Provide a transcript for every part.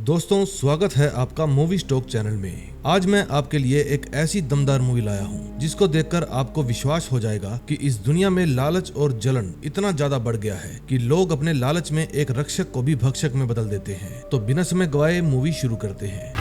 दोस्तों, स्वागत है आपका मूवी स्टॉक चैनल में। आज मैं आपके लिए एक ऐसी दमदार मूवी लाया हूँ जिसको देखकर आपको विश्वास हो जाएगा कि इस दुनिया में लालच और जलन इतना ज्यादा बढ़ गया है कि लोग अपने लालच में एक रक्षक को भी भक्षक में बदल देते हैं। तो बिना समय गवाए मूवी शुरू करते हैं।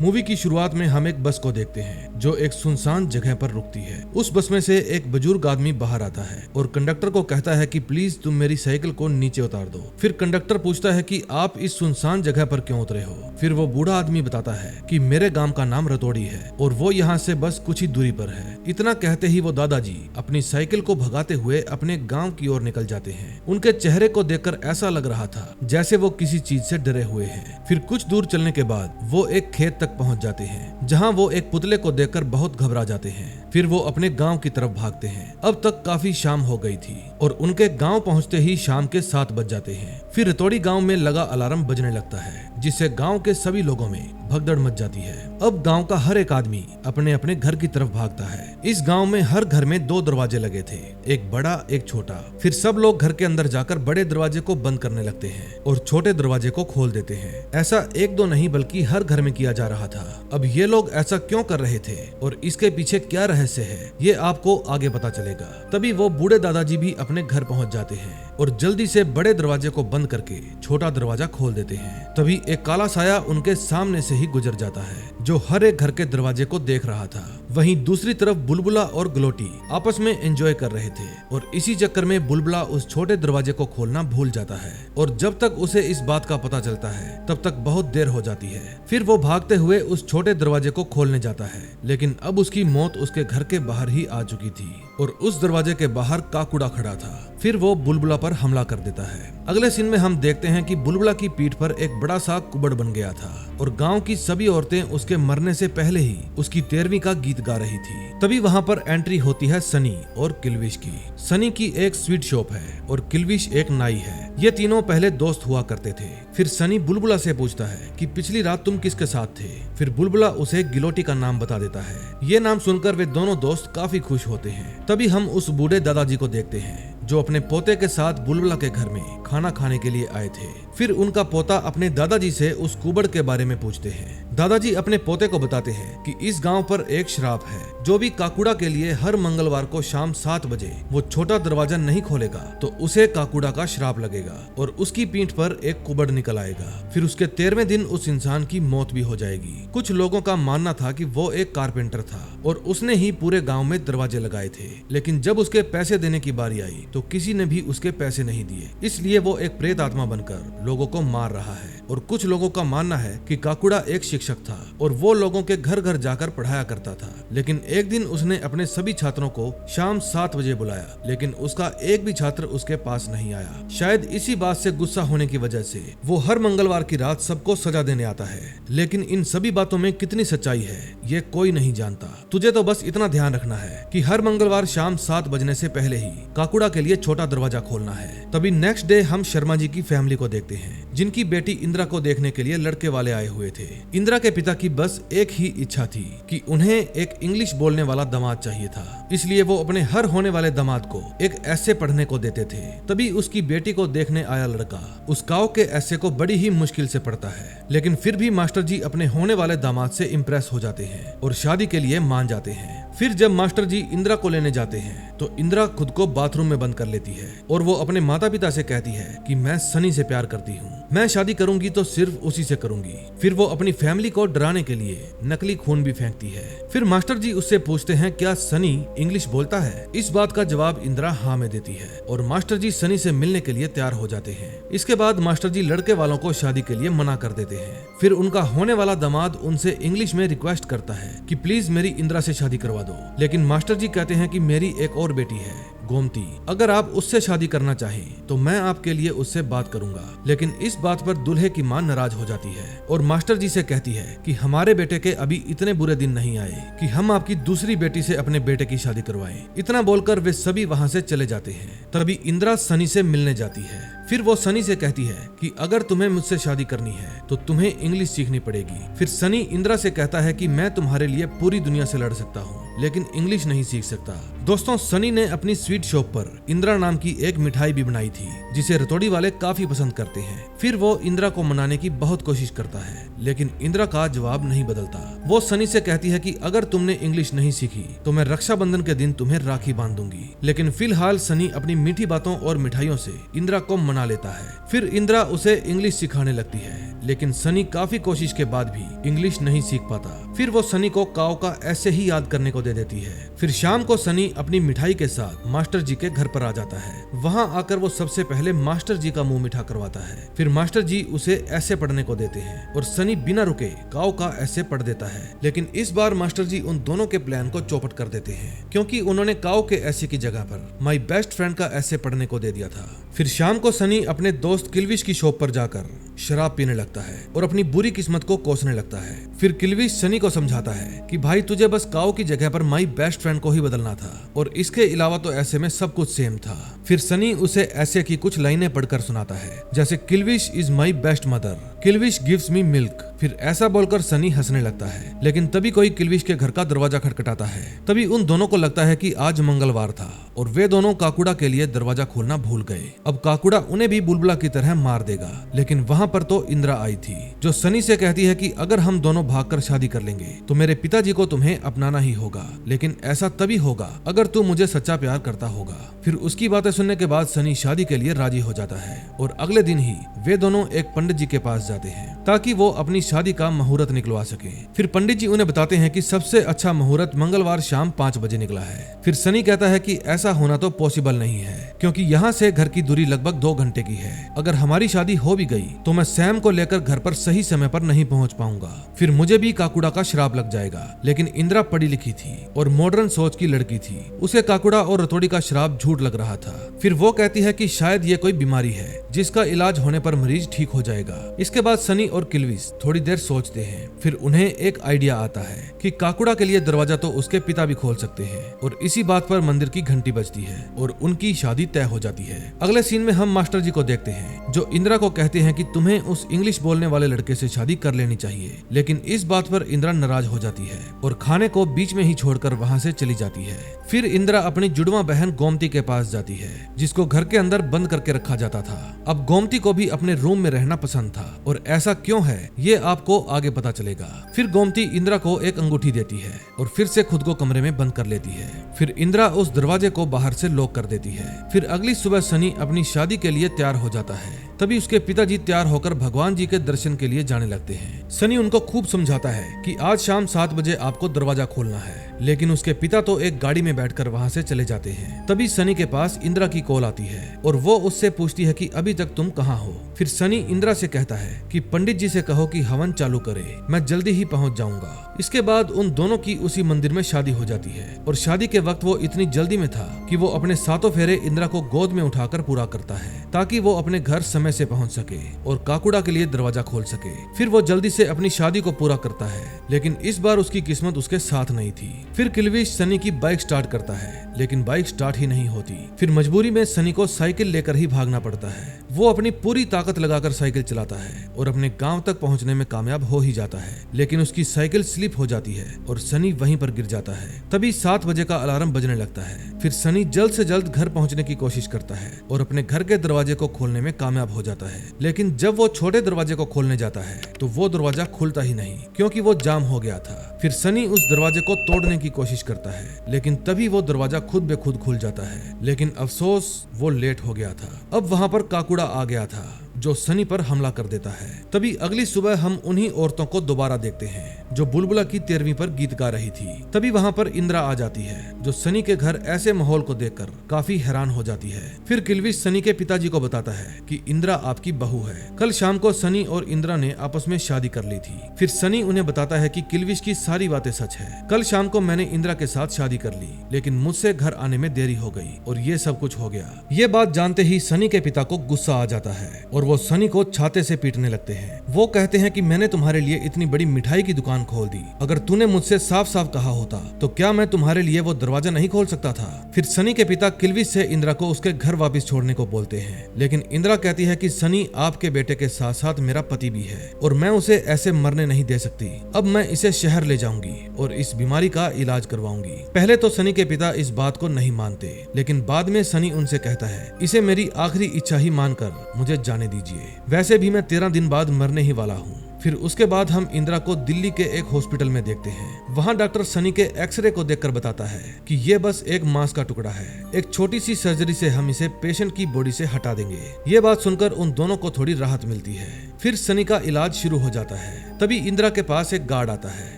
मूवी की शुरुआत में हम एक बस को देखते हैं जो एक सुनसान जगह पर रुकती है। उस बस में से एक बुजुर्ग आदमी बाहर आता है और कंडक्टर को कहता है कि प्लीज तुम मेरी साइकिल को नीचे उतार दो। फिर कंडक्टर पूछता है कि आप इस सुनसान जगह पर क्यों उतरे हो। फिर वो बूढ़ा आदमी बताता है कि मेरे गांव का नाम रतौड़ी है और वो यहाँ से बस कुछ ही दूरी पर है। इतना कहते ही वो दादाजी अपनी साइकिल को भगाते हुए अपने गाँव की ओर निकल जाते हैं। उनके चेहरे को देखकर ऐसा लग रहा था जैसे वो किसी चीज से डरे हुए हैं। फिर कुछ दूर चलने के बाद वो एक खेत तक पहुंच जाते हैं जहां वो एक पुतले को देखकर बहुत घबरा जाते हैं। फिर वो अपने गांव की तरफ भागते हैं। अब तक काफी शाम हो गई थी और उनके गांव पहुंचते ही शाम के 7 बज जाते हैं। फिर रतौड़ी गांव में लगा अलार्म बजने लगता है जिससे गांव के सभी लोगों में भगदड़ मच जाती है। अब गांव का हर एक आदमी अपने अपने घर की तरफ भागता है। इस गांव में हर घर में 2 दरवाजे लगे थे, एक बड़ा एक छोटा। फिर सब लोग घर के अंदर जाकर बड़े दरवाजे को बंद करने लगते हैं और छोटे दरवाजे को खोल देते हैं। ऐसा 1-2 नहीं बल्कि हर घर में किया जा रहा था। अब ये लोग ऐसा क्यों कर रहे थे और इसके पीछे क्या रहस्य है, ये आपको आगे पता चलेगा। तभी वो बूढ़े दादाजी भी अपने घर पहुंच जाते हैं और जल्दी से बड़े दरवाजे को बंद करके छोटा दरवाजा खोल देते हैं। तभी एक काला साया उनके सामने से ही गुजर जाता है जो हर एक घर के दरवाजे को देख रहा था। वहीं दूसरी तरफ बुलबुला और गलोटी आपस में एंजॉय कर रहे थे और इसी चक्कर में बुलबुला उस छोटे दरवाजे को खोलना भूल जाता है और जब तक उसे इस बात का पता चलता है तब तक बहुत देर हो जाती है। फिर वो भागते हुए उस छोटे दरवाजे को खोलने जाता है, लेकिन अब उसकी मौत उसके घर के बाहर ही आ चुकी थी और उस दरवाजे के बाहर काकुड़ा खड़ा था। फिर वो बुलबुला पर हमला कर देता है। अगले सीन में हम देखते हैं कि बुलबुला की पीठ पर एक बड़ा सा कुबड़ बन गया था और गांव की सभी औरतें उसके मरने से पहले ही उसकी 13वीं का गीत गा रही थी। तभी वहां पर एंट्री होती है सनी और किल्विश की। सनी की एक स्वीट शॉप है और किल्विश एक नाई है। ये तीनों पहले दोस्त हुआ करते थे। फिर सनी बुलबुला से पूछता है कि पिछली रात तुम किसके साथ थे। फिर बुलबुला उसे गिलोटी का नाम बता देता है। ये नाम सुनकर वे दोनों दोस्त काफी खुश होते हैं। तभी हम उस बूढ़े दादाजी को देखते हैं जो अपने पोते के साथ बुलबुला के घर में खाना खाने के लिए आए थे। फिर उनका पोता अपने दादाजी से उस कुबड़ के बारे में पूछते हैं। दादाजी अपने पोते को बताते हैं कि इस गांव पर एक श्राप है, जो भी काकुड़ा के लिए हर मंगलवार को शाम 7 बजे वो छोटा दरवाजा नहीं खोलेगा तो उसे काकुड़ा का श्राप लगेगा और उसकी पीठ पर एक कुबड़ निकल आएगा। फिर उसके 13वें दिन उस इंसान की मौत भी हो जाएगी। कुछ लोगों का मानना था कि वो एक कारपेंटर था और उसने ही पूरे गाँव में दरवाजे लगाए थे, लेकिन जब उसके पैसे देने की बारी आई तो किसी ने भी उसके पैसे नहीं दिए, इसलिए वो एक प्रेत आत्मा बनकर लोगों को मार रहा है। और कुछ लोगों का मानना है कि काकुड़ा एक शिक्षक था और वो लोगों के घर घर जाकर पढ़ाया करता था। लेकिन एक दिन उसने अपने सभी छात्रों को शाम 7 बजे बुलाया, लेकिन उसका एक भी छात्र उसके पास नहीं आया। शायद इसी बात से गुस्सा होने की वजह से वो हर मंगलवार की रात सबको सजा देने आता है। लेकिन इन सभी बातों में कितनी सच्चाई है ये कोई नहीं जानता। तुझे तो बस इतना ध्यान रखना है कि हर मंगलवार शाम 7 बजने से पहले ही काकुड़ा के लिए छोटा दरवाजा खोलना है। तभी नेक्स्ट डे हम शर्मा जी की फैमिली को देखते हैं जिनकी बेटी इंदिरा को देखने के लिए लड़के वाले आए हुए थे। इंदिरा के पिता की बस एक ही इच्छा थी कि उन्हें एक इंग्लिश बोलने वाला दामाद चाहिए था, इसलिए वो अपने हर होने वाले दामाद को एक ऐसे पढ़ने को देते थे। तभी उसकी बेटी को देखने आया लड़का उस गाँव के ऐसे को बड़ी ही मुश्किल से पढ़ता है, लेकिन फिर भी मास्टर जी अपने होने वाले दामाद से इम्प्रेस हो जाते हैं और शादी के लिए मान जाते हैं। फिर जब मास्टर जी इंदिरा को लेने जाते हैं तो इंदिरा खुद को बाथरूम में बंद कर लेती है और वो अपने माता पिता से कहती है कि मैं सनी से प्यार करती हूँ, मैं शादी करूंगी तो सिर्फ उसी से करूंगी। फिर वो अपनी फैमिली को डराने के लिए नकली खून भी फेंकती है। फिर मास्टर जी उससे पूछते हैं क्या सनी इंग्लिश बोलता है। इस बात का जवाब इंदिरा हाँ में देती है और मास्टर जी सनी से मिलने के लिए तैयार हो जाते हैं। इसके बाद मास्टर जी लड़के वालों को शादी के लिए मना कर देते हैं। फिर उनका होने वाला दामाद उनसे इंग्लिश में रिक्वेस्ट करता है कि प्लीज मेरी इंदिरा से शादी करवा दो, लेकिन मास्टर जी कहते हैं कि मेरी एक और बेटी है गोमती, अगर आप उससे शादी करना चाहें तो मैं आपके लिए उससे बात करूंगा। लेकिन इस बात पर दूल्हे की मां नाराज हो जाती है और मास्टर जी से कहती है कि हमारे बेटे के अभी इतने बुरे दिन नहीं आए कि हम आपकी दूसरी बेटी से अपने बेटे की शादी करवाएं। इतना बोलकर वे सभी वहां से चले जाते हैं। तभी इंदिरा सनी से मिलने जाती है। फिर वो सनी से कहती है कि अगर तुम्हें मुझसे शादी करनी है तो तुम्हें इंग्लिश सीखनी पड़ेगी। फिर सनी इंदिरा से कहता है कि मैं तुम्हारे लिए पूरी दुनिया से लड़ सकता हूँ लेकिन इंग्लिश नहीं सीख सकता। दोस्तों, सनी ने अपनी स्वीट शॉप पर इंदिरा नाम की एक मिठाई भी बनाई थी जिसे रतौड़ी वाले काफी पसंद करते हैं। फिर वो इंदिरा को मनाने की बहुत कोशिश करता है, लेकिन इंदिरा का जवाब नहीं बदलता। वो सनी से कहती है कि अगर तुमने इंग्लिश नहीं सीखी तो मैं रक्षाबंधन के दिन तुम्हें राखी बांध दूंगी। लेकिन फिलहाल सनी अपनी मीठी बातों और मिठाइयों से इंदिरा को मना लेता है। फिर इंदिरा उसे इंग्लिश सिखाने लगती है, लेकिन सनी काफी कोशिश के बाद भी इंग्लिश नहीं सीख पाता। फिर वो सनी को काओ का ऐसे ही याद करने को दे देती है। फिर शाम को सनी अपनी मिठाई के साथ मास्टर जी के घर पर आ जाता है। वहाँ आकर वो सबसे पहले मास्टर जी का मुंह मीठा करवाता है। फिर मास्टर जी उसे ऐसे पढ़ने को देते हैं और सनी बिना रुके काओ का ऐसे पढ़ देता है। लेकिन इस बार मास्टर जी उन दोनों के प्लान को चौपट कर देते हैं, क्योंकि उन्होंने काओ के ऐसे की जगह पर माई बेस्ट फ्रेंड का ऐसे पढ़ने को दे दिया था। फिर शाम को सनी अपने दोस्त किल्विश की शॉप पर जाकर शराब पीने लगता है और अपनी बुरी किस्मत को कोसने लगता है। फिर किल्विश सनी को समझाता है कि भाई तुझे बस काओ की जगह पर माई बेस्ट फ्रेंड को ही बदलना था और इसके अलावा तो ऐसे में सब कुछ सेम था। फिर सनी उसे ऐसे की कुछ लाइनें पढ़कर सुनाता है, जैसे Kilvish is my best mother, Kilvish gives me milk. फिर ऐसा बोलकर सनी हंसने लगता है, लेकिन तभी कोई किल्विश के घर का दरवाजा खटखटाता है। तभी उन दोनों को लगता है कि आज मंगलवार था और वे दोनों काकुड़ा के लिए दरवाजा खोलना भूल गए। अब काकुड़ा उन्हें भी बुलबुला की तरह मार देगा। लेकिन वहाँ पर तो इंदिरा आई थी, जो सनी से कहती है कि अगर हम दोनों भागकर शादी कर लेंगे तो मेरे पिताजी को तुम्हें अपनाना ही होगा, लेकिन ऐसा तभी होगा अगर तू मुझे सच्चा प्यार करता होगा। फिर उसकी बातें सुनने के बाद सनी शादी के लिए राजी हो जाता है और अगले दिन ही वे दोनों एक पंडित जी के पास जाते हैं ताकि वो अपनी शादी का मुहूर्त निकलवा सके। फिर पंडित जी उन्हें बताते हैं कि सबसे अच्छा मुहूर्त मंगलवार शाम 5 बजे निकला है। फिर सनी कहता है कि ऐसा होना तो पॉसिबल नहीं है, क्योंकि यहाँ से घर की दूरी लगभग 2 घंटे की है। अगर हमारी शादी हो भी गई तो मैं सैम को लेकर घर पर सही समय पर नहीं पहुँच पाऊंगा। फिर मुझे भी काकुड़ा का श्राप लग जाएगा। लेकिन इंदिरा पढ़ी लिखी थी और मॉडर्न सोच की लड़की थी, उसे काकुड़ा और रतौड़ी का श्राप झूठ लग रहा था। फिर वो कहती है कि शायद ये कोई बीमारी है जिसका इलाज होने पर मरीज ठीक हो जाएगा। इसके बाद सनी और किल्विश थोड़ी देर सोचते हैं। फिर उन्हें एक आइडिया आता है कि काकुड़ा के लिए दरवाजा तो उसके पिता भी खोल सकते हैं और इसी बात पर मंदिर की घंटी बजती है और उनकी शादी तय हो जाती है। अगले सीन में हम मास्टर जी को देखते हैं, जो इंदिरा को कहते हैं कि तुम्हें उस इंग्लिश बोलने वाले लड़के से शादी कर लेनी चाहिए। लेकिन इस बात पर इंदिरा नाराज हो जाती है और खाने को बीच में ही छोड़कर वहाँ से चली जाती है। फिर इंदिरा अपनी जुड़वा बहन गोमती के पास जाती है, जिसको घर के अंदर बंद करके रखा जाता था। अब गोमती को भी अपने रूम में रहना पसंद था और ऐसा क्यों है ये आपको आगे पता चलेगा। फिर गोमती इंदिरा को एक अंगूठी देती है और फिर से खुद को कमरे में बंद कर लेती है। फिर इंदिरा उस दरवाजे को बाहर से लॉक कर देती है। फिर अगली सुबह सनी अपनी शादी के लिए तैयार हो जाता है। तभी उसके पिताजी तैयार होकर भगवान जी के दर्शन के लिए जाने लगते हैं। सनी उनको खूब समझाता है कि आज शाम 7 बजे आपको दरवाजा खोलना है, लेकिन उसके पिता तो एक गाड़ी में बैठकर वहाँ से चले जाते हैं। तभी सनी के पास इंदिरा की कॉल आती है और वो उससे पूछती है कि अभी तक तुम कहाँ हो। फिर सनी इंदिरा से कहता है कि पंडित जी से कहो कि हवन चालू करे, मैं जल्दी ही पहुँच जाऊंगा। इसके बाद उन दोनों की उसी मंदिर में शादी हो जाती है और शादी के वक्त वो इतनी जल्दी में था कि वो अपने 7 फेरे इंदिरा को गोद में उठाकर पूरा करता है ताकि वो अपने घर समय से पहुंच सके और काकुड़ा के लिए दरवाजा खोल सके। फिर वो जल्दी से अपनी शादी को पूरा करता है, लेकिन इस बार उसकी किस्मत उसके साथ नहीं थी। फिर किल्विश सनी की बाइक स्टार्ट करता है, लेकिन बाइक स्टार्ट ही नहीं होती। फिर मजबूरी में सनी को साइकिल लेकर ही भागना पड़ता है। वो अपनी पूरी ताकत लगाकर साइकिल चलाता है और अपने गांव तक पहुंचने में कामयाब हो ही जाता है, लेकिन उसकी साइकिल स्लिप हो जाती है और सनी वहीं पर गिर जाता है। तभी 7 बजे का अलार्म बजने लगता है। फिर सनी जल्द से जल्द घर पहुंचने की कोशिश करता है और अपने घर के दरवाजे को खोलने में कामयाब हो जाता है। लेकिन जब वो छोटे दरवाजे को खोलने जाता है तो वो दरवाजा खुलता ही नहीं, क्योंकि वो जाम हो गया था। फिर सनी उस दरवाजे को तोड़ने की कोशिश करता है, लेकिन तभी वो दरवाजा खुद ब खुद खुल जाता है। लेकिन अफसोस वो लेट हो गया था। अब वहाँ पर काकुड़ा आ गया था जो सनी पर हमला कर देता है। तभी अगली सुबह हम उन्हीं औरतों को दोबारा देखते हैं जो बुलबुला की 13वीं पर गीत गा रही थी। तभी वहाँ पर इंदिरा आ जाती है, जो सनी के घर ऐसे माहौल को देखकर काफी हैरान हो जाती है। फिर किल्विश सनी के पिताजी को बताता है कि इंदिरा आपकी बहू है। कल शाम को सनी और इंदिरा ने आपस में शादी कर ली थी। फिर सनी उन्हें बताता है कि किल्विश की सारी बातें सच है। कल शाम को मैंने इंदिरा के साथ शादी कर ली, लेकिन मुझसे घर आने में देरी हो गई और ये सब कुछ हो गया। ये बात जानते ही सनी के पिता को गुस्सा आ जाता है और वो सनी को छाते से पीटने लगते हैं। वो कहते हैं कि मैंने तुम्हारे लिए इतनी बड़ी मिठाई की दुकान खोल दी, अगर तूने मुझसे साफ साफ कहा होता तो क्या मैं तुम्हारे लिए वो दरवाजा नहीं खोल सकता था। फिर सनी के पिता किल्विश से इंदिरा को उसके घर वापस छोड़ने को बोलते हैं, लेकिन इंदिरा कहती है कि सनी आपके बेटे के साथ साथ मेरा पति भी है और मैं उसे ऐसे मरने नहीं दे सकती। अब मैं इसे शहर ले जाऊंगी और इस बीमारी का इलाज करवाऊंगी। पहले तो सनी के पिता इस बात को नहीं मानते, लेकिन बाद में सनी उनसे कहता है, इसे मेरी आखिरी इच्छा ही मानकर मुझे जाने दीजिए, वैसे भी मैं 13 दिन बाद मरने ही वाला हूँ। फिर उसके बाद हम इंदिरा को दिल्ली के एक हॉस्पिटल में देखते हैं। वहाँ डॉक्टर सनी के एक्सरे को देखकर बताता है कि ये बस एक मांस का टुकड़ा है, एक छोटी सी सर्जरी से हम इसे पेशेंट की बॉडी से हटा देंगे। ये बात सुनकर उन दोनों को थोड़ी राहत मिलती है। फिर सनी का इलाज शुरू हो जाता है। तभी इंदिरा के पास एक गार्ड आता है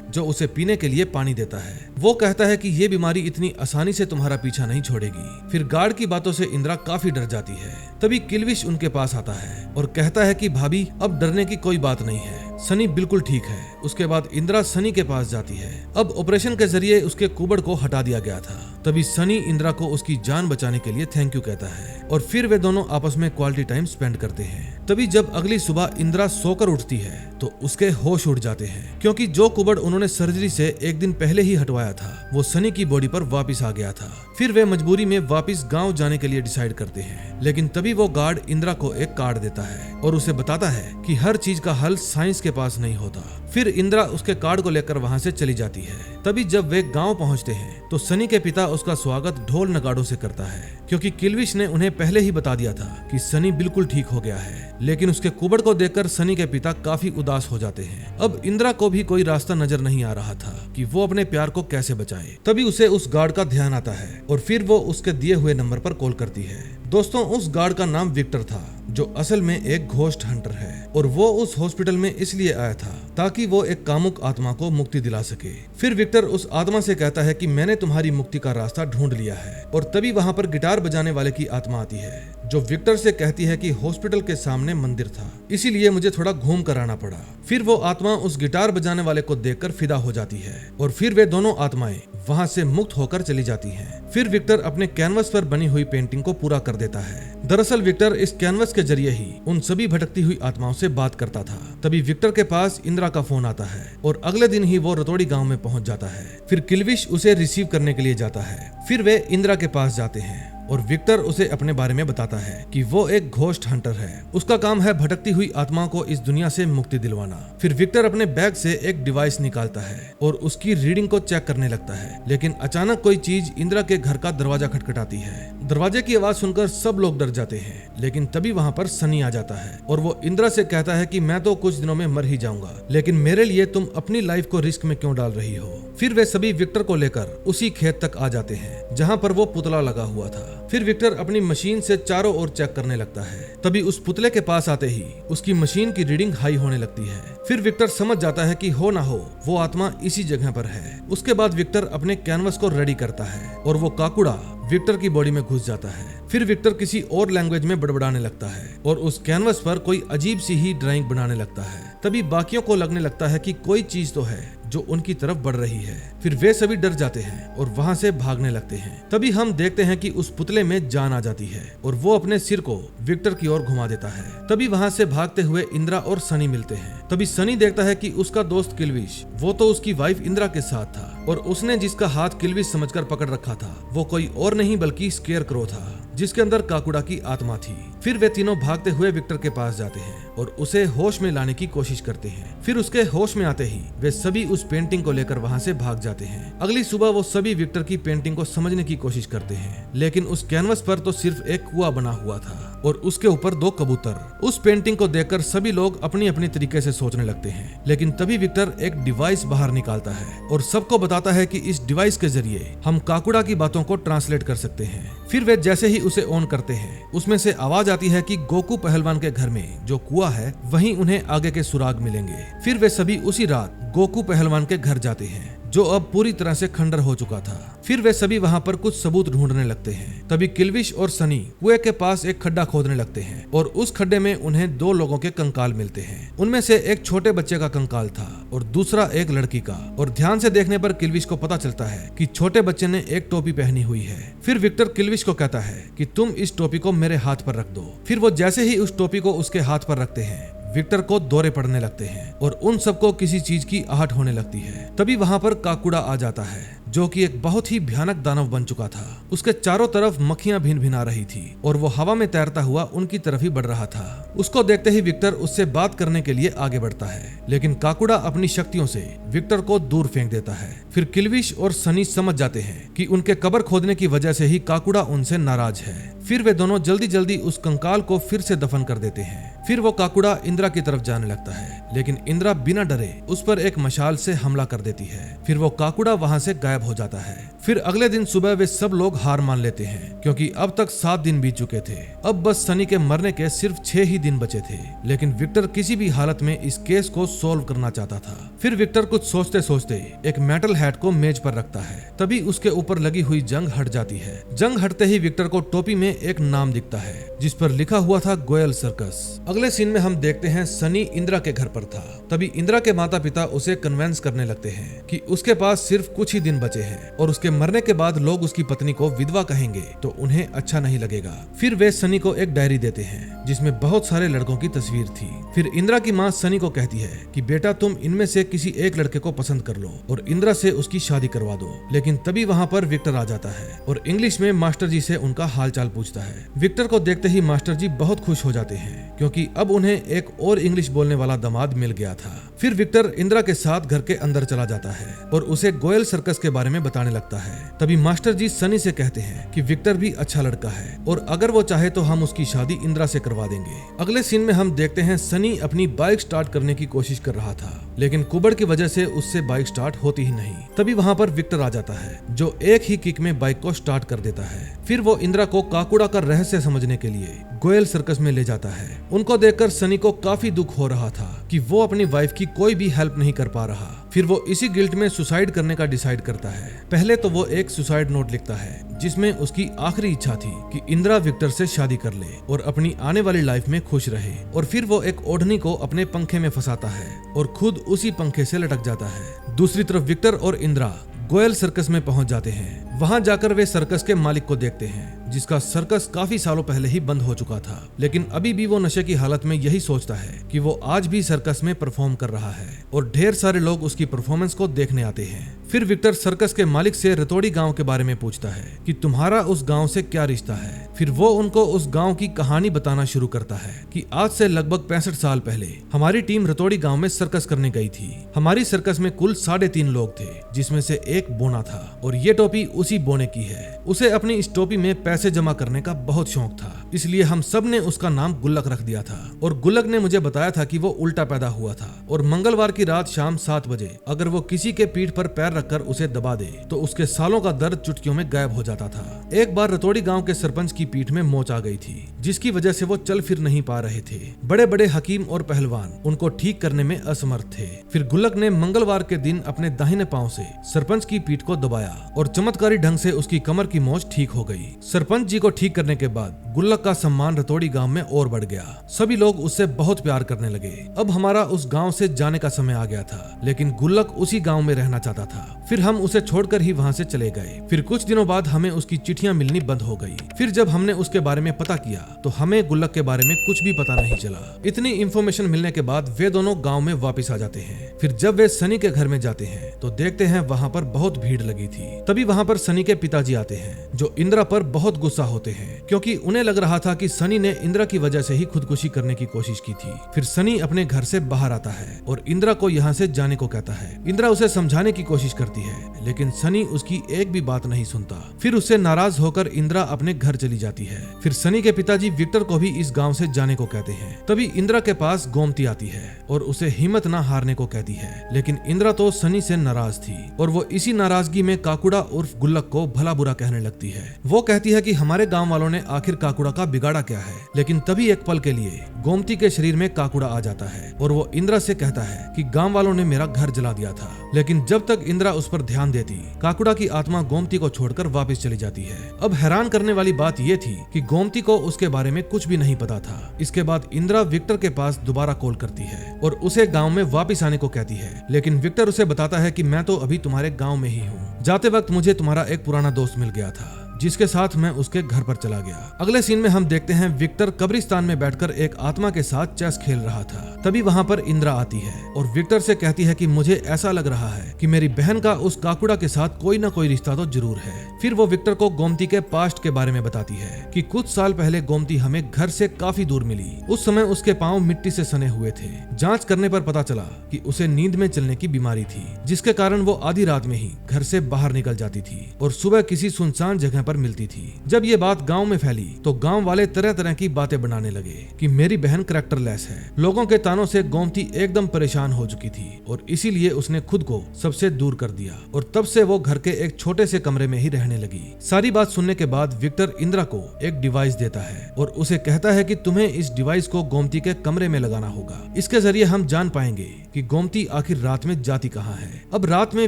जो उसे पीने के लिए पानी देता है। वो कहता है कि ये बीमारी इतनी आसानी से तुम्हारा पीछा नहीं छोड़ेगी। फिर गार्ड की बातों से इंदिरा काफी डर जाती है। तभी किल्विश उनके पास आता है और कहता है कि भाभी अब डरने की कोई बात नहीं है, सनी बिल्कुल ठीक है। उसके बाद इंदिरा सनी के पास जाती है। अब ऑपरेशन के जरिए उसके कुबड़ को हटा दिया गया था। तभी सनी इंदिरा को उसकी जान बचाने के लिए थैंक यू कहता है और फिर वे दोनों आपस में क्वालिटी टाइम स्पेंड करते हैं। तभी जब अगली सुबह इंदिरा सोकर उठती है तो उसके होश उड़ जाते हैं, क्योंकि जो कुबड़ उन्होंने सर्जरी से एक दिन पहले ही हटवाया था वो सनी की बॉडी पर वापस आ गया था। फिर वे मजबूरी में वापस गांव जाने के लिए डिसाइड करते हैं, लेकिन तभी वो गार्ड इंदिरा को एक कार्ड देता है और उसे बताता है कि हर चीज का हल साइंस के पास नहीं होता। फिर इंदिरा उसके कार्ड को लेकर वहां से चली जाती है। तभी जब वे गांव पहुंचते हैं तो सनी के पिता उसका स्वागत ढोल नगाड़ों से करता है, क्योंकि किल्विश ने उन्हें पहले ही बता दिया था कि सनी बिल्कुल ठीक हो गया है। लेकिन उसके कुबड़ को देखकर सनी के पिता काफी उदास हो जाते हैं। अब इंदिरा को भी कोई रास्ता नजर नहीं आ रहा था कि वो अपने प्यार को कैसे बचाए। तभी उसे उस गार्ड का ध्यान आता है और फिर वो उसके दिए हुए नंबर पर कॉल करती है। दोस्तों, उस गार्ड का नाम विक्टर था, जो असल में एक घोस्ट हंटर है और वो उस हॉस्पिटल में इसलिए आया था ताकि वो एक कामुक आत्मा को मुक्ति दिला सके। फिर विक्टर उस आत्मा से कहता है कि मैंने तुम्हारी मुक्ति का रास्ता ढूंढ लिया है। और तभी वहाँ पर गिटार बजाने वाले की आत्मा आती है, जो विक्टर से कहती है कि हॉस्पिटल के सामने मंदिर था, इसीलिए मुझे थोड़ा घूम कर आना पड़ा। फिर वो आत्मा उस गिटार बजाने वाले को देखकर फिदा हो जाती है और फिर वे दोनों आत्माएं वहाँ से मुक्त होकर चली जाती हैं। फिर विक्टर अपने कैनवस पर बनी हुई पेंटिंग को पूरा कर देता है। दरअसल विक्टर इस कैनवस के जरिए ही उन सभी भटकती हुई आत्माओं से बात करता था। तभी विक्टर के पास इंदिरा का फोन आता है और अगले दिन ही वो रतोड़ी गांव में पहुंच जाता है। फिर किल्विश उसे रिसीव करने के लिए जाता है। फिर वे इंदिरा के पास जाते हैं और विक्टर उसे अपने बारे में बताता है कि वो एक घोस्ट हंटर है। उसका काम है भटकती हुई आत्माओं को इस दुनिया से मुक्ति दिलवाना। फिर विक्टर अपने बैग से एक डिवाइस निकालता है और उसकी रीडिंग को चेक करने लगता है, लेकिन अचानक कोई चीज इंदिरा के घर का दरवाजा खटखटाती है। दरवाजे की आवाज सुनकर सब लोग डर जाते हैं, लेकिन तभी वहाँ पर सनी आ जाता है और वो इंदिरा से कहता है कि मैं तो कुछ दिनों में मर ही जाऊंगा, लेकिन मेरे लिए तुम अपनी लाइफ को रिस्क में क्यों डाल रही हो। फिर वे सभी विक्टर को लेकर उसी खेत तक आ जाते हैं जहाँ पर वो पुतला लगा हुआ था। फिर विक्टर अपनी मशीन से चारों ओर चेक करने लगता है। तभी उस पुतले के पास आते ही उसकी मशीन की रीडिंग हाई होने लगती है। फिर विक्टर समझ जाता है कि हो ना हो वो आत्मा इसी जगह पर है। उसके बाद विक्टर अपने कैनवस को रेडी करता है और वो काकुड़ा विक्टर की बॉडी में घुस जाता है। फिर विक्टर किसी और लैंग्वेज में बड़बड़ाने लगता है और उस कैनवस पर कोई अजीब सी ही ड्राइंग बनाने लगता है। तभी बाकियों को लगने लगता है कि कोई चीज तो है जो उनकी तरफ बढ़ रही है। फिर वे सभी डर जाते हैं और वहाँ से भागने लगते हैं। तभी हम देखते हैं कि उस पुतले में जान आ जाती है और वो अपने सिर को विक्टर की ओर घुमा देता है। तभी वहाँ से भागते हुए इंदिरा और सनी मिलते हैं। तभी सनी देखता है कि उसका दोस्त किल्विश वो तो उसकी वाइफ इंदिरा के साथ था और उसने जिसका हाथ किल्विश समझकर पकड़ रखा था वो कोई और नहीं बल्कि स्केयरक्रो था, जिसके अंदर काकुड़ा की आत्मा थी। फिर वे तीनों भागते हुए विक्टर के पास जाते हैं और उसे होश में लाने की कोशिश करते हैं। फिर उसके होश में आते ही वे सभी उस पेंटिंग को लेकर वहां से भाग जाते हैं। अगली सुबह वो सभी विक्टर की पेंटिंग को समझने की कोशिश करते हैं, लेकिन उस कैनवस पर तो सिर्फ एक कुआं बना हुआ था और उसके ऊपर 2 कबूतर। उस पेंटिंग को देखकर सभी लोग अपनी अपनी तरीके से सोचने लगते हैं, लेकिन तभी विक्टर एक डिवाइस बाहर निकालता है और सबको बताता है कि इस डिवाइस के जरिए हम काकुड़ा की बातों को ट्रांसलेट कर सकते हैं। फिर वे जैसे ही उसे ऑन करते हैं उसमें से आवाज आती है कि गोकू पहलवान के घर में जो कुआं है वहीं उन्हें आगे के सुराग मिलेंगे। फिर वे सभी उसी रात गोकू पहलवान के घर जाते हैं, जो अब पूरी तरह से खंडर हो चुका था। फिर वे सभी वहां पर कुछ सबूत ढूंढने लगते हैं। तभी किल्विश और सनी कुएं के पास एक खड्डा खोदने लगते हैं और उस खड्डे में उन्हें 2 लोगों के कंकाल मिलते हैं। उनमें से एक छोटे बच्चे का कंकाल था और दूसरा एक लड़की का। और ध्यान से देखने पर किल्विश को पता चलता है कि छोटे बच्चे ने एक टोपी पहनी हुई है। फिर विक्टर किल्विश को कहता है कि तुम इस टोपी को मेरे हाथ पर रख दो। फिर वो जैसे ही उस टोपी को उसके हाथ पर रखते हैं विक्टर को दौरे पड़ने लगते हैं और उन सबको किसी चीज की आहट होने लगती है। तभी वहाँ पर काकुड़ा आ जाता है, जो कि एक बहुत ही भयानक दानव बन चुका था। उसके चारों तरफ मक्खियां भिन भिना रही थी और वो हवा में तैरता हुआ उनकी तरफ ही बढ़ रहा था। उसको देखते ही विक्टर उससे बात करने के लिए आगे बढ़ता है, लेकिन काकुड़ा अपनी शक्तियों से विक्टर को दूर फेंक देता है। फिर किल्विश और सनी समझ जाते हैं कि उनके कब्र खोदने की वजह से ही काकुड़ा उनसे नाराज है। फिर वे दोनों जल्दी जल्दी उस कंकाल को फिर से दफन कर देते हैं। फिर वो काकुड़ा इंदिरा की तरफ जाने लगता है, लेकिन इंदिरा बिना डरे उस पर एक मशाल से हमला कर देती है। फिर वो काकुड़ा वहाँ से गायब हो जाता है। फिर अगले दिन सुबह वे सब लोग हार मान लेते हैं, क्योंकि अब तक 7 दिन बीत चुके थे। अब बस सनी के मरने के सिर्फ 6 ही दिन बचे थे, लेकिन विक्टर किसी भी हालत में इस केस को सोल्व करना चाहता था। फिर विक्टर कुछ सोचते सोचते एक मेटल हैट को मेज पर रखता है। तभी उसके ऊपर लगी हुई जंग हट जाती है। जंग हटते ही विक्टर को टोपी में एक नाम दिखता है, जिस पर लिखा हुआ था गोयल सर्कस। अगले सीन में हम देखते हैं सनी इंदिरा के घर पर था। तभी इंदिरा के माता पिता उसे कन्वेंस करने लगते हैं कि उसके पास सिर्फ कुछ ही दिन बचे हैं और उसके मरने के बाद लोग उसकी पत्नी को विधवा कहेंगे तो उन्हें अच्छा नहीं लगेगा। फिर वे सनी को एक डायरी देते हैं, जिसमें बहुत सारे लड़कों की तस्वीर थी। फिर इंदिरा की माँ सनी को कहती है कि बेटा तुम इनमें से किसी एक लड़के को पसंद कर लो और इंदिरा से उसकी शादी करवा दो। लेकिन तभी वहाँ पर विक्टर आ जाता है और इंग्लिश में मास्टर जी से उनका हालचाल पूछता है। विक्टर को देखते ही मास्टर जी बहुत खुश हो जाते हैं, क्योंकि अब उन्हें एक और इंग्लिश बोलने वाला दामाद मिल गया था। फिर विक्टर इंदिरा के साथ घर के अंदर चला जाता है और उसे गोयल सर्कस के बारे में बताने लगता है। तभी मास्टर जी सनी से कहते हैं कि विक्टर भी अच्छा लड़का है और अगर वो चाहे तो हम उसकी शादी इंदिरा से करवा देंगे। अगले सीन में हम देखते हैं सनी अपनी बाइक स्टार्ट करने की कोशिश कर रहा था, लेकिन कुबड़ की वजह से उससे बाइक स्टार्ट होती ही नहीं। तभी वहाँ पर विक्टर आ जाता है, जो एक ही किक में बाइक को स्टार्ट कर देता है। फिर वो इंदिरा को काकुड़ा का रहस्य समझने के लिए गोयल सर्कस में ले जाता है। उनको देखकर सनी को काफी दुख हो रहा था कि वो अपनी वाइफ की कोई भी हेल्प नहीं कर पा रहा। फिर वो इसी गिल्ट में सुसाइड करने का डिसाइड करता है। पहले तो वो एक सुसाइड नोट लिखता है, जिसमें उसकी आखिरी इच्छा थी कि इंदिरा विक्टर से शादी कर ले और अपनी आने वाली लाइफ में खुश रहे। और फिर वो एक ओढ़नी को अपने पंखे में फंसाता है और खुद उसी पंखे से लटक जाता है। दूसरी तरफ विक्टर और इंदिरा गोयल सर्कस में पहुंच जाते हैं। वहां जाकर वे सर्कस के मालिक को देखते हैं, जिसका सर्कस काफी सालों पहले ही बंद हो चुका था, लेकिन अभी भी वो नशे की हालत में यही सोचता है कि वो आज भी सर्कस में परफॉर्म कर रहा है और ढेर सारे लोग उसकी परफॉर्मेंस को देखने आते हैं। फिर विक्टर सर्कस के मालिक से रतोड़ी गांव के बारे में पूछता है कि तुम्हारा उस गांव से क्या रिश्ता है। फिर वो उनको उस गांव की कहानी बताना शुरू करता है कि आज से लगभग 65 साल पहले हमारी टीम रतोड़ी गांव में सर्कस करने गई थी। हमारी सर्कस में कुल 3.5 लोग थे, जिसमें से एक बोना था और ये टोपी उसी बोने की है। उसे अपनी इस टोपी में पैसे जमा करने का बहुत शौक था, इसलिए हम सब ने उसका नाम गुल्लक रख दिया था। और गुल्लक ने मुझे बताया था कि वो उल्टा पैदा हुआ था और मंगलवार की रात शाम 7 बजे अगर वो किसी के पीठ पर पैर रखकर उसे दबा दे तो उसके सालों का दर्द चुटकियों में गायब हो जाता था। एक बार रतोड़ी गांव के सरपंच की पीठ में मोच आ गई थी, जिसकी वजह से वो चल फिर नहीं पा रहे थे। बड़े बड़े हकीम और पहलवान उनको ठीक करने में असमर्थ थे। फिर गुल्लक ने मंगलवार के दिन अपने दाहिने पांव से सरपंच की पीठ को दबाया और चमत्कारी ढंग से उसकी कमर की मोच ठीक हो गई। सरपंच जी को ठीक करने के बाद गुल्लक का सम्मान रतोड़ी गांव में और बढ़ गया। सभी लोग उससे बहुत प्यार करने लगे। अब हमारा उस गांव से जाने का समय आ गया था, लेकिन गुल्लक उसी गांव में रहना चाहता था। फिर हम उसे छोड़कर ही वहां से चले गए। फिर कुछ दिनों बाद हमें उसकी चिट्ठियां मिलनी बंद हो गई। फिर जब हमने उसके बारे में पता किया तो हमें गुल्लक के बारे में कुछ भी पता नहीं चला। इतनी इंफॉर्मेशन मिलने के बाद वे दोनों गांव में वापस आ जाते हैं। फिर जब वे सनी के घर में जाते हैं तो देखते हैं वहां पर बहुत भीड़ लगी थी। तभी वहां पर सनी के पिताजी आते हैं, जो इंदिरा पर बहुत गुस्सा होते हैं, क्योंकि उन्हें लग रहा था कि सनी ने इंदिरा की वजह से ही खुदकुशी करने की कोशिश की थी। फिर सनी अपने घर से बाहर आता है और इंदिरा को यहाँ से जाने को कहता है। इंदिरा उसे समझाने की कोशिश करती है, लेकिन सनी उसकी एक भी बात नहीं सुनता। फिर उससे नाराज होकर इंदिरा अपने घर चली जाती है। फिर सनी के पिताजी विक्टर को भी इस गांव से जाने को कहते हैं। तभी इंदिरा के पास गोमती आती है और उसे हिम्मत ना हारने को कहती है, लेकिन इंदिरा तो सनी से नाराज थी और वो इसी नाराजगी में काकुड़ा उर्फ गुल्लक को भला बुरा कहने लगती है। वो कहती है कि हमारे गांव वालों ने आखिर काकुड़ा का बिगाड़ा क्या है। लेकिन तभी एक पल के लिए गोमती के शरीर में काकुड़ा आ जाता है और वो इंदिरा से कहता है कि गांव वालों ने मेरा घर जला दिया था। लेकिन जब तक इंदिरा उस पर ध्यान देती, काकुड़ा की आत्मा गोमती को छोड़कर वापस चली जाती है। अब हैरान करने वाली बात ये थी कि गोमती को उसके बारे में कुछ भी नहीं पता था। इसके बाद इंदिरा विक्टर के पास दोबारा कॉल करती है और उसे गांव में वापस आने को कहती है, लेकिन विक्टर उसे बताता है कि मैं तो अभी तुम्हारे गांव में ही हूँ। जाते वक्त मुझे तुम्हारा एक पुराना दोस्त मिल गया था जिसके साथ मैं उसके घर पर चला गया। अगले सीन में हम देखते हैं विक्टर कब्रिस्तान में बैठकर एक आत्मा के साथ चेस खेल रहा था। तभी वहाँ पर इंदिरा आती है और विक्टर से कहती है कि मुझे ऐसा लग रहा है कि मेरी बहन का उस काकुड़ा के साथ कोई ना कोई रिश्ता तो जरूर है। फिर वो विक्टर को गोमती के पास्ट के बारे में बताती है कि कुछ साल पहले गोमती हमें घर से काफी दूर मिली। उस समय उसके पांव मिट्टी से सने हुए थे। जांच करने पर पता चला कि उसे नींद में चलने की बीमारी थी, जिसके कारण वो आधी रात में ही घर से बाहर निकल जाती थी और सुबह किसी सुनसान जगह पर मिलती थी। जब ये बात गाँव में फैली तो गाँव वाले तरह तरह की बातें बनाने लगे कि मेरी बहन कैरेक्टरलेस है। लोगों के तानों से गोमती एकदम परेशान हो चुकी थी और इसीलिए उसने खुद को सबसे दूर कर दिया और तब से वो घर के एक छोटे से कमरे में ही रहने लगी। सारी बात सुनने के बाद विक्टर इंदिरा को एक डिवाइस देता है और उसे कहता है कि तुम्हें इस डिवाइस को गोमती के कमरे में लगाना होगा। इसके जरिए हम जान पाएंगे कि गोमती आखिर रात में जाती कहाँ है। अब रात में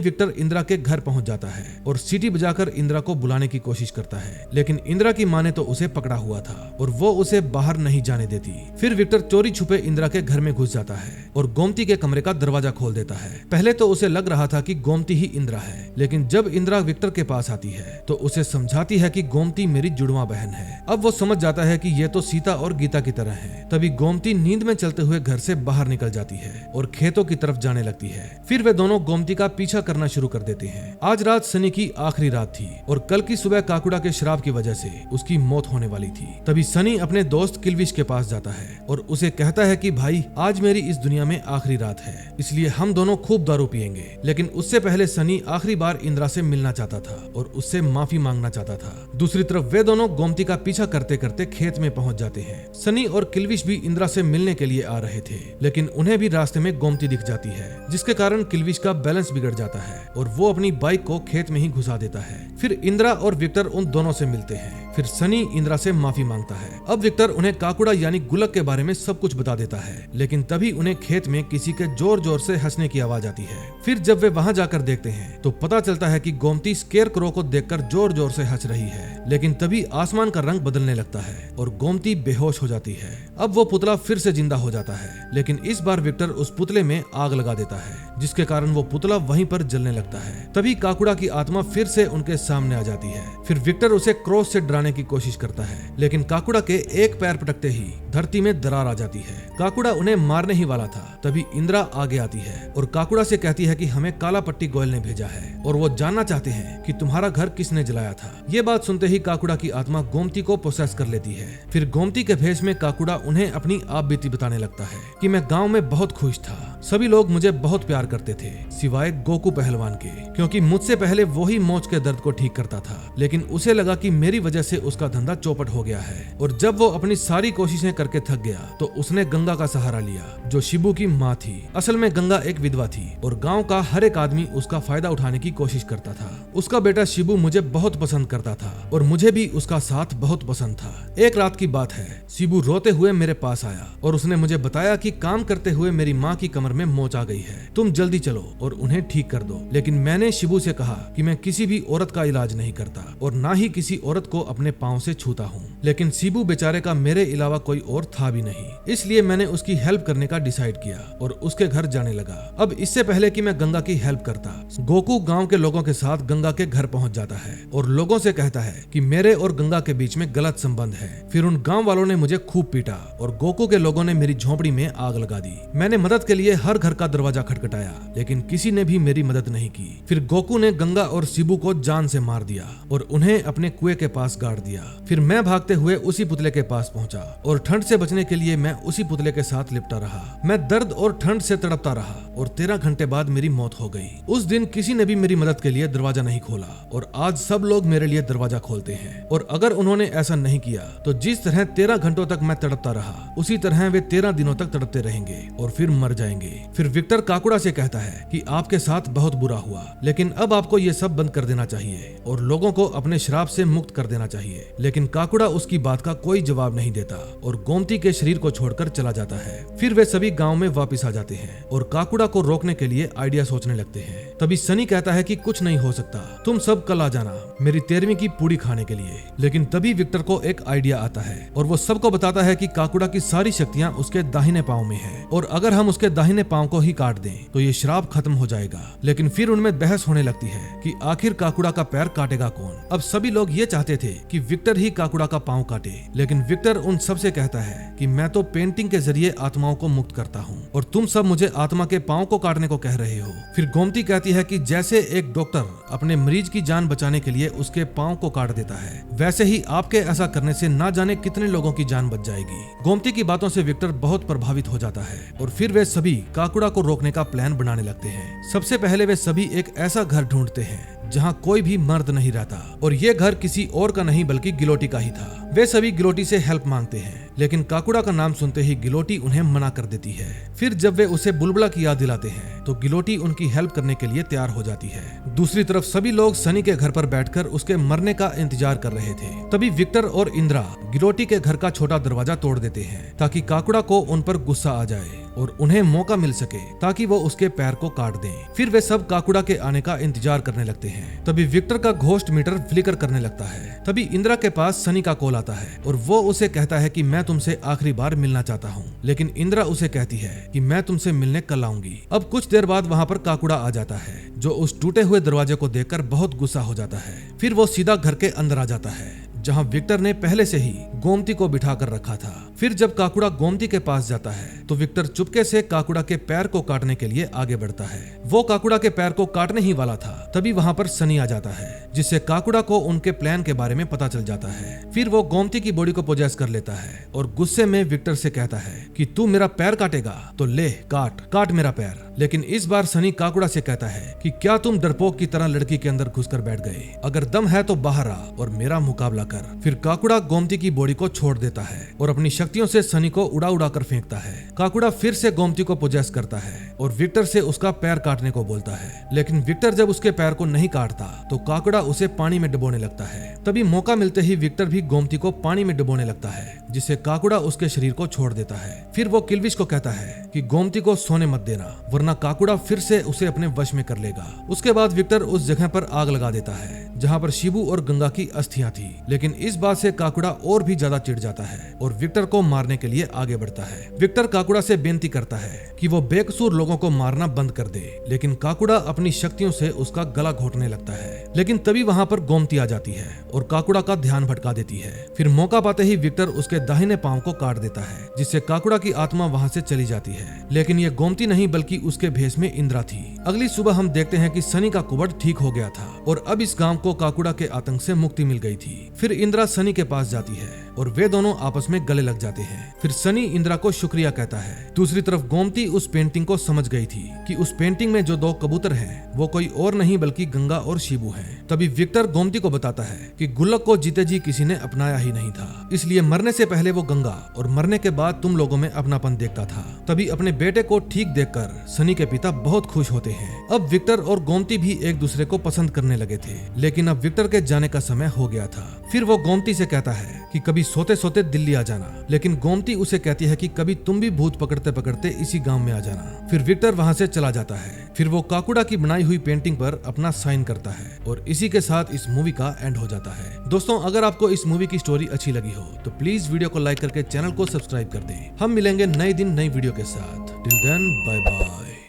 विक्टर इंदिरा के घर पहुंच जाता है और सीटी बजाकर इंदिरा को बुलाने की कोशिश करता है, लेकिन इंदिरा की माँ ने तो उसे पकड़ा हुआ था और वो उसे बाहर नहीं जाने देती। फिर विक्टर चोरी छुपे इंदिरा के घर में घुस जाता है और गोमती के कमरे का दरवाजा खोल देता है। पहले तो उसे लग रहा था कि गोमती ही इंदिरा है, लेकिन जब इंदिरा विक्टर के पास आती है तो उसे समझाती है कि गोमती मेरी जुड़वा बहन है। अब वो समझ जाता है कि ये तो सीता और गीता की तरह है। तभी गोमती नींद में चलते हुए घर से बाहर निकल जाती है और खेतों की तरफ जाने लगती है। फिर वे दोनों गोमती का पीछा करना शुरू कर देते हैं। आज रात सनी की आखिरी रात थी और कल की सुबह काकुड़ा के शराब की वजह से उसकी मौत होने वाली थी। तभी सनी अपने दोस्त किल्विश के पास जाता है और उसे कहता है कि भाई आज मेरी इस दुनिया में आखिरी रात है, इसलिए हम दोनों खूब दारू पिएंगे। लेकिन उससे पहले सनी आखिरी बार इंदिरा से मिलना चाहता था और उससे माफी मांगना चाहता था। दूसरी तरफ वे दोनों गोमती का पीछा करते करते खेत में पहुंच जाते हैं। सनी और किल्विश भी इंदिरा से मिलने के लिए आ रहे थे, लेकिन उन्हें भी रास्ते में गोमती दिख जाती है, जिसके कारण किल्विश का बैलेंस बिगड़ जाता है और वो अपनी बाइक को खेत में ही घुसा देता है। फिर इंदिरा और विक्टर उन दोनों से मिलते हैं। फिर सनी इंदिरा से माफी मांगता है। अब विक्टर उन्हें काकुड़ा यानी गुल्लक के बारे में सब कुछ बता देता है, लेकिन तभी उन्हें खेत में किसी के जोर जोर से हंसने की आवाज आती है। फिर जब वे वहां जाकर देखते हैं तो पता चलता है कि गोमती स्केयर क्रो को देखकर जोर जोर से हंस रही है, लेकिन तभी आसमान का रंग बदलने लगता है और गोमती बेहोश हो जाती है। अब वो पुतला फिर से जिंदा हो जाता है, लेकिन इस बार विक्टर उस पुतले में आग लगा देता है, जिसके कारण वो पुतला वहीं पर जलने लगता है। तभी काकुड़ा की आत्मा फिर से उनके सामने आ जाती है। फिर विक्टर उसे क्रॉस से डराने की कोशिश करता है, लेकिन काकुड़ा के एक पैर पटकते ही धरती में दरार आ जाती है। काकुड़ा उन्हें मारने ही वाला था। तभी इंदिरा आगे आती है और काकुड़ा से कहती है कि हमें काला पट्टी गोयल ने भेजा है और वो जानना चाहते हैं कि तुम्हारा घर किसने जलाया था। ये बात सुनते ही काकुड़ा की आत्मा गोमती को प्रोसेस कर लेती है। फिर गोमती के भेष में काकुड़ा उन्हें अपनी आप बीती बताने लगता है कि मैं गाँव में बहुत खुश था, सभी लोग मुझे बहुत प्यार करते थे सिवाय गोकू पहलवान के, क्योंकि मुझसे पहले वो ही मोच के दर्द को ठीक करता था। लेकिन उसे लगा कि मेरी वजह से उसका धंधा चौपट हो गया है और जब वो अपनी सारी कोशिशें करके थक गया तो उसने गंगा का सहारा लिया, जो शिबू की माँ थी। असल में गंगा एक विधवा थी और गांव का हर एक आदमी उसका फायदा उठाने की कोशिश करता था। उसका बेटा शिबू मुझे बहुत पसंद करता था और मुझे भी उसका साथ बहुत पसंद था। एक रात की बात है, शिबू रोते हुए मेरे पास आया और उसने मुझे बताया कि काम करते हुए मेरी माँ की कमर में मोच आ गई है, तुम जल्दी चलो और उन्हें ठीक कर दो। लेकिन मैंने शिबू से कहा कि मैं किसी भी औरत का इलाज नहीं करता और ना ही किसी औरत को अपने पाँव से छूता हूँ। लेकिन शिबू बेचारे का मेरे अलावा कोई और था भी नहीं, इसलिए मैंने उसकी हेल्प करने का डिसाइड किया और उसके घर जाने लगा। अब इससे पहले कि मैं गंगा की हेल्प करता, गोकू गांव के लोगों के साथ गंगा के घर पहुंच जाता है और लोगों से कहता है कि मेरे और गंगा के बीच में गलत संबंध है। फिर उन गांव वालों ने मुझे खूब पीटा और गोकू के लोगों ने मेरी झोपड़ी में आग लगा दी। मैंने मदद के लिए हर घर का दरवाजा खटखटाया, लेकिन किसी ने भी मेरी मदद नहीं की। फिर गोकू ने गंगा और शिबू को जान से मार दिया और उन्हें अपने कुएं के पास गाड़ दिया। फिर मैं भागते हुए उसी पुतले के पास पहुंचा और ठंड से बचने के लिए मैं उसी पुतले के साथ लिपटा रहा। मैं दर्द और ठंड से तड़पता रहा और 13 घंटे बाद मेरी मौत हो गई। उस दिन किसी ने भी मेरी मदद के लिए दरवाजा नहीं खोला और आज सब लोग मेरे लिए दरवाजा खोलते हैं। और अगर उन्होंने ऐसा नहीं किया तो जिस तरह 13 घंटों तक मैं तड़पता रहा, उसी तरह वे 13 दिनों तक तड़पते रहेंगे और फिर मर जाएंगे। फिर विक्टर काकुड़ा से कहता है कि आपके साथ बहुत बुरा हुआ, लेकिन अब आपको ये सब बंद कर देना चाहिए और लोगों को अपने श्राप से मुक्त कर देना चाहिए। लेकिन काकुड़ा उसकी बात का कोई जवाब नहीं देता और गोमती के शरीर को छोड़कर चला जाता है। फिर वे सभी गांव में वापस आ जाते हैं और काकुड़ा काकुड़ा को रोकने के लिए आइडिया सोचने लगते हैं। तभी सनी कहता है कि कुछ नहीं हो सकता, तुम सब कल आ जाना मेरी 13वीं की पूड़ी खाने के लिए। लेकिन तभी विक्टर को एक आइडिया आता है और वो सबको बताता है कि काकुड़ा की सारी शक्तियां उसके दाहिने पांव में है और अगर हम उसके दाहिने पांव को ही काट दें तो ये श्राप खत्म हो जाएगा। लेकिन फिर उनमें बहस होने लगती है कि आखिर काकुड़ा का पैर काटेगा कौन। अब सभी लोग ये चाहते थे कि विक्टर ही काकुड़ा का पांव काटे, लेकिन विक्टर उन सब से कहता है कि मैं तो पेंटिंग के जरिए आत्माओं को मुक्त करता हूँ और तुम सब मुझे आत्मा के पांव को काटने को कह रहे हो। फिर गोमती कहती है कि जैसे एक डॉक्टर अपने मरीज की जान बचाने के लिए उसके पांव को काट देता है, वैसे ही आपके ऐसा करने से ना जाने कितने लोगों की जान बच जाएगी। गोमती की बातों से विक्टर बहुत प्रभावित हो जाता है और फिर वे सभी काकुड़ा को रोकने का प्लान बनाने लगते हैं। सबसे पहले वे सभी एक ऐसा घर ढूंढते हैं जहां कोई भी मर्द नहीं रहता और ये घर किसी और का नहीं बल्कि गिलोटी का ही था। वे सभी गिलोटी से हेल्प मांगते हैं, लेकिन काकुड़ा का नाम सुनते ही गिलोटी उन्हें मना कर देती है। फिर जब वे उसे बुलबुला की याद दिलाते हैं तो गिलोटी उनकी हेल्प करने के लिए तैयार हो जाती है। दूसरी तरफ सभी लोग सनी के घर पर बैठकर उसके मरने का इंतजार कर रहे थे। तभी विक्टर और इंदिरा गिलोटी के घर का छोटा दरवाजा तोड़ देते हैं ताकि काकुड़ा को उन पर गुस्सा आ जाए और उन्हें मौका मिल सके ताकि वो उसके पैर को काट दें। फिर वे सब काकुड़ा के आने का इंतजार करने लगते हैं। तभी विक्टर का घोस्ट मीटर फ्लिकर करने लगता है। तभी इंदिरा के पास सनी का कॉल आता है और वो उसे कहता है कि मैं तुमसे आखिरी बार मिलना चाहता हूँ, लेकिन इंदिरा उसे कहती है कि मैं तुमसे मिलने कल आऊंगी। अब कुछ देर बाद वहाँ पर काकुड़ा आ जाता है जो उस टूटे हुए दरवाजे को देखकर बहुत गुस्सा हो जाता है। फिर वो सीधा घर के अंदर आ जाता है जहां विक्टर ने पहले से ही गोमती को बिठा कर रखा था। फिर जब काकुड़ा गोमती के पास जाता है तो विक्टर चुपके से काकुड़ा के पैर को काटने के लिए आगे बढ़ता है। वो काकुड़ा के पैर को काटने ही वाला था, तभी वहां पर सनी आ जाता है जिससे काकुड़ा को उनके प्लान के बारे में पता चल जाता है। फिर वो गोमती की बॉडी को पोजेस कर लेता है और गुस्से में विक्टर से कहता है कि तू मेरा पैर काटेगा तो ले काट मेरा पैर। लेकिन इस बार सनी काकुड़ा से कहता है कि क्या तुम डरपोक की तरह लड़की के अंदर घुसकर बैठ गए, अगर दम है तो बाहर आ और मेरा मुकाबला कर। फिर काकुड़ा गोमती की बॉडी को छोड़ देता है और अपनी शक्तियों से सनी को उड़ा उड़ा कर फेंकता है। काकुड़ा फिर से गोमती को पोजेस करता है और विक्टर से उसका पैर काटने को बोलता है, लेकिन विक्टर जब उसके पैर को नहीं काटता तो काकुड़ा उसे पानी में डुबोने लगता है। तभी मौका मिलते ही विक्टर भी गोमती को पानी में डुबोने लगता है जिससे काकुड़ा उसके शरीर को छोड़ देता है। फिर वो किल्विश को कहता है कि गोमती को सोने मत देना वरना काकुड़ा फिर से उसे अपने वश में कर लेगा। उसके बाद विक्टर उस जगह पर आग लगा देता है जहाँ पर शिबू और गंगा की अस्थियां थी, लेकिन इस बात से काकुड़ा और भी ज्यादा चिढ़ जाता है और विक्टर को मारने के लिए आगे बढ़ता है। विक्टर काकुड़ा से बेनती करता है कि वो बेकसूर लोगों को मारना बंद कर दे, लेकिन काकुड़ा अपनी शक्तियों से उसका गला घोटने लगता है। लेकिन तभी वहाँ पर गोमती आ जाती है और काकुड़ा का ध्यान भटका देती है। फिर मौका पाते ही विक्टर उसके दाहिने पांव को काट देता है जिससे काकुड़ा की आत्मा वहाँ से चली जाती है। लेकिन ये गोमती नहीं बल्कि उसके भेष में इंदिरा थी। अगली सुबह हम देखते हैं कि सनी का कुबड़ ठीक हो गया था और अब इस गांव को काकुड़ा के आतंक से मुक्ति मिल गई थी। फिर इंदिरा सनी के पास जाती है और वे दोनों आपस में गले लग जाते हैं। फिर सनी इंदिरा को शुक्रिया कहता है। दूसरी तरफ गोमती उस पेंटिंग को समझ गई थी कि उस पेंटिंग में जो दो कबूतर हैं वो कोई और नहीं बल्कि गंगा और शिबू हैं। तभी विक्टर गोमती को बताता है कि गुल्लक को जीते जी किसी ने अपनाया ही नहीं था, इसलिए मरने से पहले वो गंगा और मरने के बाद तुम लोगों में अपनापन देखता था। तभी अपने बेटे को ठीक देखकर सनी के पिता बहुत खुश होते हैं। अब विक्टर और गोमती भी एक दूसरे को पसंद करने लगे थे, लेकिन अब विक्टर के जाने का समय हो गया था। फिर वो गोमती से कहता है कि कभी सोते सोते दिल्ली आ जाना, लेकिन गोमती उसे कहती है कि कभी तुम भी भूत पकड़ते पकड़ते इसी गांव में आ जाना। फिर विक्टर वहां से चला जाता है। फिर वो काकुड़ा की बनाई हुई पेंटिंग पर अपना साइन करता है और इसी के साथ इस मूवी का एंड हो जाता है। दोस्तों, अगर आपको इस मूवी की स्टोरी अच्छी लगी हो तो प्लीज वीडियो को लाइक करके चैनल को सब्सक्राइब कर दें। हम मिलेंगे नए दिन नई वीडियो के साथ। Till then bye bye.